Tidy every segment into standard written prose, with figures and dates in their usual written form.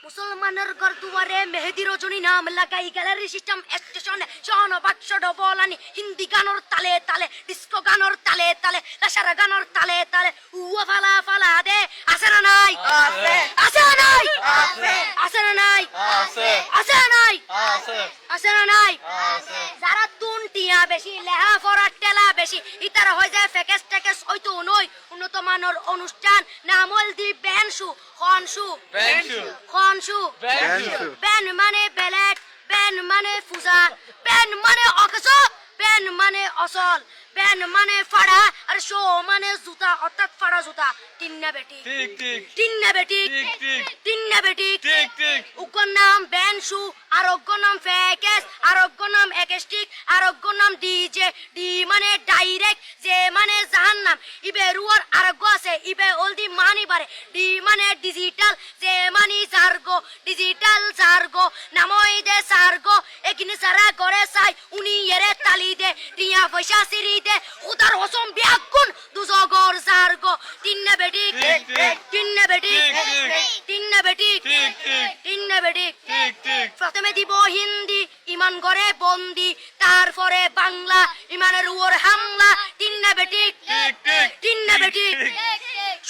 মুসলমানের ঘর দুয়ারে মেহেদি রজনী নাম লাগাই গ্যালারি সিস্টেম স্টেশনে শহন বাক্স ডবলানি হিন্দি গানোর তালে তালে ডিস্কো গানোর তালে তালে লাসারা গানোর তালে তালে উয়া ফালা ফালা দে আছে না নাই আছে আছে না নাই আছে আছে না নাই আছে আছে না নাই আছে আছে না নাই আছে যারা তুনটিয়া বেশি লেহা ফরা টেলা বেশি ইতারা হয়ে যায় ফেকেস টেকেস হয়তো নয় উন্নত মানের অনুষ্ঠান নামল দি বেনশু খনশু খনশু বেন মানে বেলেট বেন মানে ফুজা বেন মানে অকস বেন মানে অসল বেন মানে ফাড়া আর শো মানে জুতা অর্থাৎ ফাড়া জুতা তিন্না বেটি ঠিক ঠিক তিন্না বেটি ঠিক ঠিক তিন্না বেটি ঠিক ঠিক উগ্র নাম বেনশু আরোগ্য নাম ফেকেস আরোগ্য নাম একেস্টিক আরোগ্য নাম ডিজে ডি মানে ডাইরেক্ট যে মানে জাহান্নাম ইবে রুয়ার আরোগ্য আছে ইবে অলদি মানি বারে ডি মানে ডিজিটাল যে মানি জার্গো ডিজিটাল জার্গো নামই দে সার্গো একিনি সারা করে সাই উনি এরে তালি দে টিয়া পয়সা সিরি দে উদার হসম বিয়াকুন দুজগর জার্গো তিন্না বেটি ঠিক ঠিক তিন্না বেটি ঠিক ঠিক তিন্না বেটি ঠিক ঠিক তিন্না বেটি ঠিক ঠিক প্রথমে দিব হিন্দি ইমান করে বন্দি তারপরে বাংলা ইমানের উপর হামলা তিন্না বেটি ঠিক ঠিক তিন্না বেটি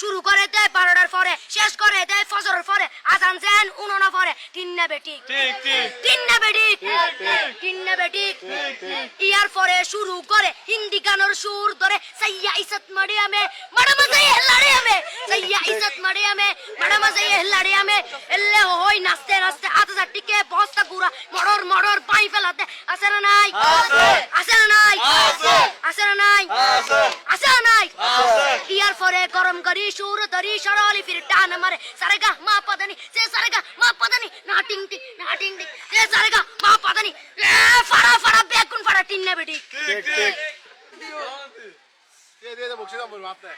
শুরু করে দেয় 12টার পরে শেষ করে দেয় ফজরের পরে আজান যেন উননা পরে তিন্না বেটি ঠিক ঠিক তিন্না বেটি ঠিক ঠিক তিন্না বেটি ঠিক ঠিক ইয়ার পরে শুরু করে হিন্দি গানের সুর ধরে সাইয়া ইজ্জত মারিয়া মে ম্যাডাম যাই হেলাড়িয়া মে সাইয়া ইজ্জত মারিয়া মে ম্যাডাম যাই হেলাড়িয়া মে এলে হই নাচতে নাচতে আধা টিকে বস্তা গুড়া মড়র মড়র পাই ফেলাতে আছে না নাই আছে আছে না নাই আছে আছে না নাই আছে আছে না নাই আছে ইয়ার পরে গরম করি সুর ধরি সরলি ফির টান মারে সারেগা মা পদানি সে সারেগা মা পদানি না টিং টিং না টিং টিং সে সারেগা মা পদানি ফাড়া ফাড়া বেগুন ফাড়া টিন্না বেটি ঠিক ঠিক দিয়ে দিয়ে বকশিশ বলবো আপনি